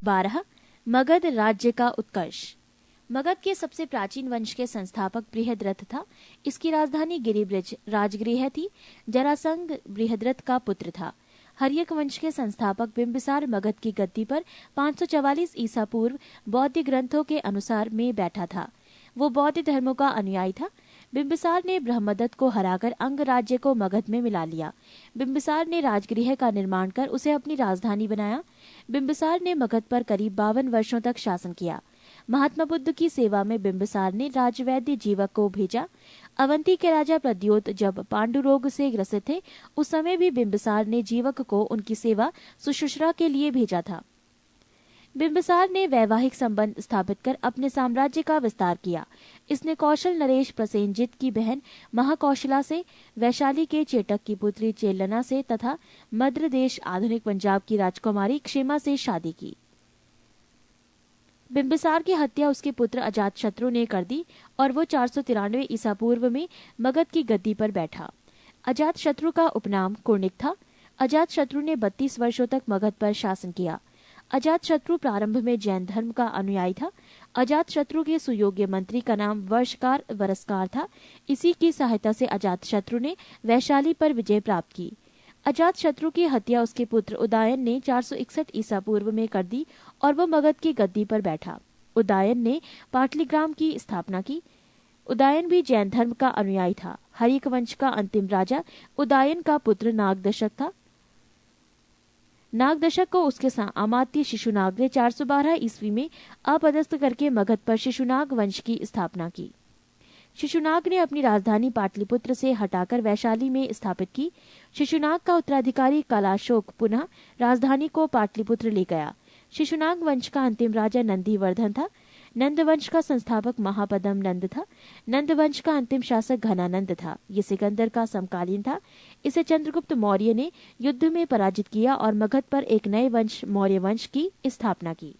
12 मगध राज्य का उत्कर्ष। मगध के सबसे प्राचीन वंश के संस्थापक बृहद्रथ था। इसकी राजधानी गिरिब्रज राजगृह थी। जरासंध बृहद्रथ का पुत्र था। हर्यक वंश के संस्थापक बिंबिसार मगध की गद्दी पर 544 ईसा पूर्व बौद्ध ग्रंथों के अनुसार में बैठा था। वो बौद्ध धर्मों का अनुयायी था। बिंबिसार ने ब्रह्मदत्त को हराकर अंग राज्य को मगध में मिला लिया। बिंबिसार ने राजगृह का निर्माण कर उसे अपनी राजधानी बनाया। बिंबिसार ने मगध पर करीब 52 वर्षों तक शासन किया। महात्मा बुद्ध की सेवा में बिंबिसार ने राजवैद्य जीवक को भेजा। अवंती के राजा प्रद्योत जब पांडु रोग से ग्रसित थे, उस समय भी बिंबिसार ने जीवक को उनकी सेवा शुश्रूषा के लिए भेजा था। बिंबिसार ने वैवाहिक संबंध स्थापित कर अपने साम्राज्य का विस्तार किया। इसने कौशल नरेश प्रसेनजित की बहन महाकौशला से, वैशाली के चेटक की पुत्री चेलना से तथा मद्र देश आधुनिक पंजाब की राजकुमारी क्षेमा से शादी की। बिंबिसार की हत्या उसके पुत्र अजातशत्रु ने कर दी और वो 493 ईसा पूर्व में मगध की गद्दी पर बैठा। अजातशत्रु का उपनाम कुर्णिक था। अजातशत्रु ने 32 वर्षों तक मगध पर शासन किया। अजातशत्रु प्रारंभ में जैन धर्म का अनुयायी था। अजातशत्रु के सुयोग्य मंत्री का नाम वर्षकार वरस्कार था। इसी की सहायता से अजातशत्रु ने वैशाली पर विजय प्राप्त की। अजातशत्रु की हत्या उसके पुत्र उदयन ने 461 ईसा पूर्व में कर दी और वो मगध की गद्दी पर बैठा। उदयन ने पाटलिग्राम की स्थापना की। उदयन भी जैन धर्म का अनुयायी था। हर्यक वंश का अंतिम राजा उदयन का पुत्र नागदशक था। नागदशक को उसके अमात्य शिशुनाग ने 412 ईस्वी में अपदस्थ करके मगध पर शिशुनाग वंश की स्थापना की। शिशुनाग ने अपनी राजधानी पाटलिपुत्र से हटाकर वैशाली में स्थापित की। शिशुनाग का उत्तराधिकारी कलाशोक पुनः राजधानी को पाटलिपुत्र ले गया। शिशुनाग वंश का अंतिम राजा नंदीवर्धन था। नंद वंश का संस्थापक महापदम नंद था। नंद वंश का अंतिम शासक घनानंद था। ये सिकंदर का समकालीन था। इसे चंद्रगुप्त मौर्य ने युद्ध में पराजित किया और मगध पर एक नए वंश मौर्य वंश की स्थापना की।